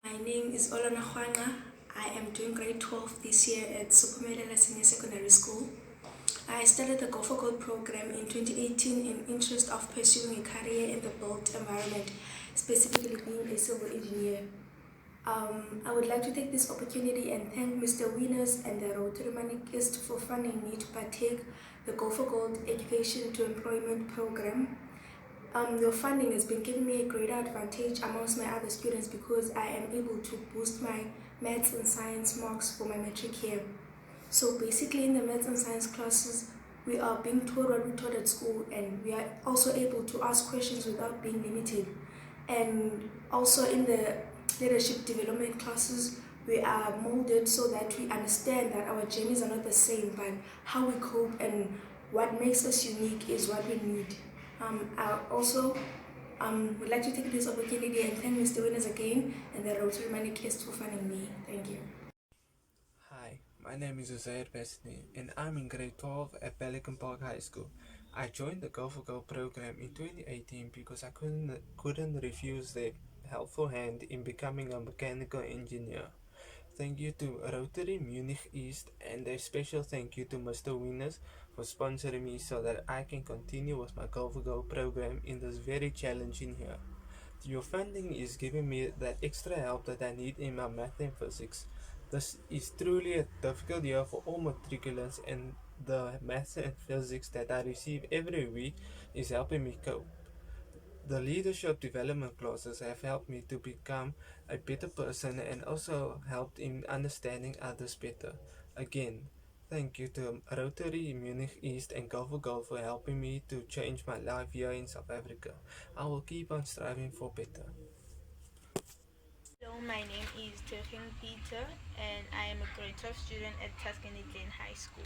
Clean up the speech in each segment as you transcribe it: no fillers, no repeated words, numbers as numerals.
My name is Olana Khwana. I am doing grade 12 this year at Supumelela Senior Secondary School. I started the Go for Gold program in 2018 in interest of pursuing a career in the built environment, specifically being a civil engineer. I would like to take this opportunity and thank Mr. Winners and the Rotary MunichOST for funding me to partake the Go for Gold Education to Employment program. Your funding has been giving me a greater advantage amongst my other students because I am able to boost my maths and science marks for my matric year. So basically in the maths and science classes, we are being taught what we taught at school, and we are also able to ask questions without being limited. And also in the leadership development classes, we are molded so that we understand that our journeys are not the same, but how we cope and what makes us unique is what we need. I also would like to take this opportunity and thank Mr. Winners again and the Rotary MunichOST for funding me. Thank you. Hi, my name is Uzair Besni and I'm in grade 12 at Pelican Park High School. I joined the Go for Go program in 2018 because I couldn't refuse their helpful hand in becoming a mechanical engineer. Thank you to Rotary MunichOST and a special thank you to Mr. Winners for sponsoring me so that I can continue with my Go for Go program in this very challenging year. Your funding is giving me that extra help that I need in my math and physics. This is truly a difficult year for all matriculants, and the maths and physics that I receive every week is helping me cope. The leadership development classes have helped me to become a better person and also helped in understanding others better. Again, thank you to Rotary MunichOST and Go for Gold for helping me to change my life here in South Africa. I will keep on striving for better. Hello, my name is Tertiary Peter and I am a grade 12 student at Tuscany Glen High School.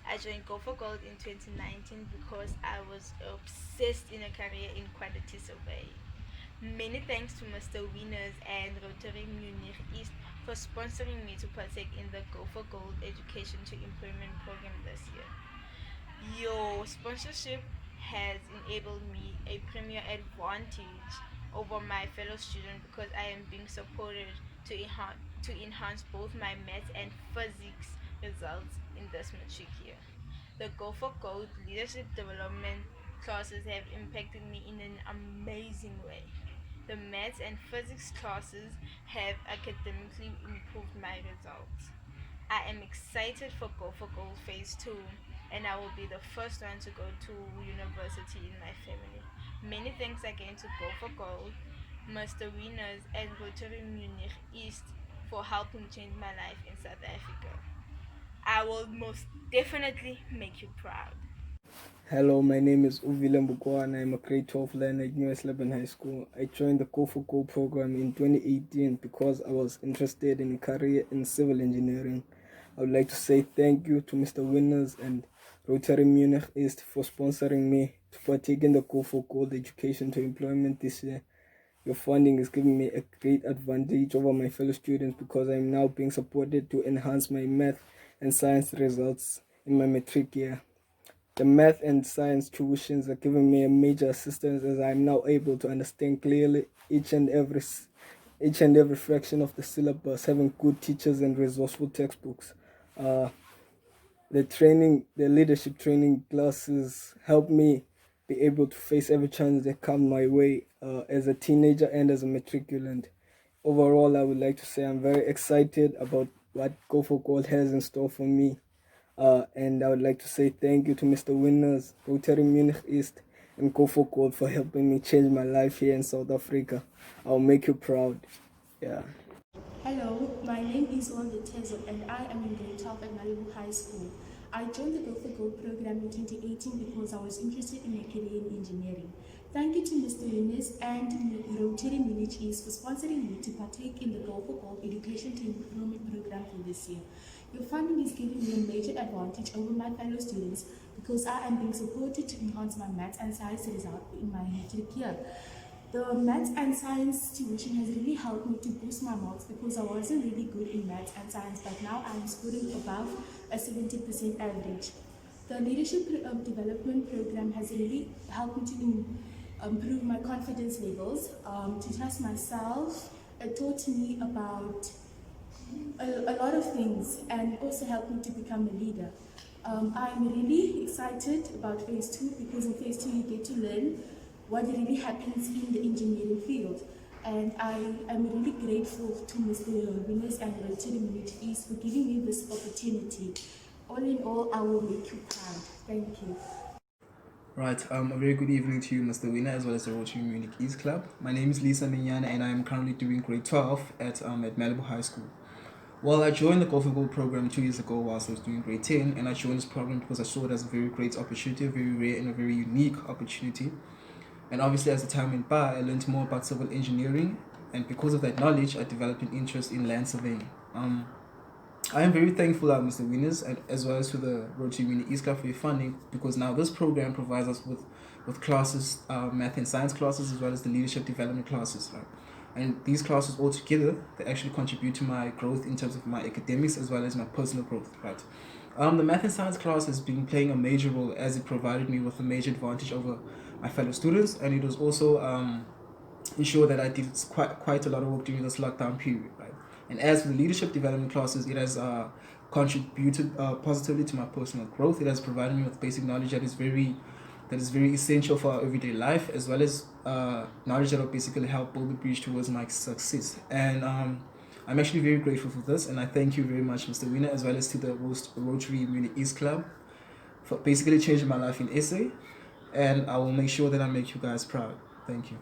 I joined Go for Gold in 2019 because I was obsessed in a career in quantity surveying. Many thanks to Mr. Winners and Rotary MunichOST for sponsoring me to partake in the Go for Gold Education to Employment program this year. Your sponsorship has enabled me a premier advantage over my fellow students because I am being supported to enhance both my maths and physics results in this matric year. The Go for Gold leadership development classes have impacted me in an amazing way. The maths and physics classes have academically improved my results. I am excited for Go for Gold Phase 2 and I will be the first one to go to university in my family. Many thanks again to Go for Gold, Mr. Winners and Rotary MunichOST for helping change my life in South Africa. I will most definitely make you proud. Hello, my name is Uvile Mbukwa and I'm a grade 12 learner at US Lebanon High School. I joined the Go for Go program in 2018 because I was interested in a career in civil engineering. I would like to say thank you to Mr. Winners and Rotary MunichOST for sponsoring me to partake in the Go for Gold Education to Employment this year. Your funding is giving me a great advantage over my fellow students because I am now being supported to enhance my math and science results in my matric year. The math and science tuitions are giving me a major assistance as I am now able to understand clearly each and every fraction of the syllabus, having good teachers and resourceful textbooks. The leadership training classes help me be able to face every challenge that comes my way as a teenager and as a matriculant. Overall, I would like to say I'm very excited about what Go for Gold has in store for me. And I would like to say thank you to Mr. Winners, Rotary MunichOST, and Go for Gold for helping me change my life here in South Africa. I'll make you proud. Yeah. Hello, my name is Wanda Tezo and I am in grade 12 at Malibu High School. I joined the Go for Gold program in 2018 because I was interested in a career in engineering. Thank you to Mr. Winners and Rotary MunichOST for sponsoring me to partake in the Go for Gold Education to Employment program for this year. Your funding is giving me a major advantage over my fellow students because I am being supported to enhance my maths and science results in my matric year. The maths and science tuition has really helped me to boost my marks because I wasn't really good in maths and science, but now I'm scoring above a 70% average. The leadership development program has really helped me to improve my confidence levels, to trust myself, It taught me about a lot of things and also helped me to become a leader. I'm really excited about phase 2 because in phase 2 you get to learn what really happens in the engineering field. And I am really grateful to Mr. Winners and Rotary MunichOST for giving me this opportunity. All in all, I will make you proud. Thank you. Right, a very good evening to you, Mr. Winner, as well as the Rotary MunichOST Club. My name is Lisa Minyana, and I am currently doing grade 12 at Malibu High School. Well, I joined the Go for Gold program 2 years ago whilst I was doing grade 10, and I joined this program because I saw it as a very great opportunity, a very rare and a very unique opportunity. And obviously, as the time went by, I learned more about civil engineering, and because of that knowledge, I developed an interest in land surveying. I am very thankful to Mr. Winners and as well as to the Rotary MunichOST Club for your funding, because now this program provides us with classes, math and science classes, as well as the leadership development classes, right? And these classes all together, they actually contribute to my growth in terms of my academics as well as my personal growth, right? The math and science class has been playing a major role as it provided me with a major advantage over my fellow students, and it was also ensure that I did quite a lot of work during this lockdown period, right? And as for the leadership development classes, it has contributed positively to my personal growth. It has provided me with basic knowledge that is very essential for our everyday life, as well as knowledge that will basically help build the bridge towards my success. And I'm actually very grateful for this, and I thank you very much, Mr. Winner, as well as to the Rotary MunichOST Club for basically changing my life in SA. And I will make sure that I make you guys proud. Thank you.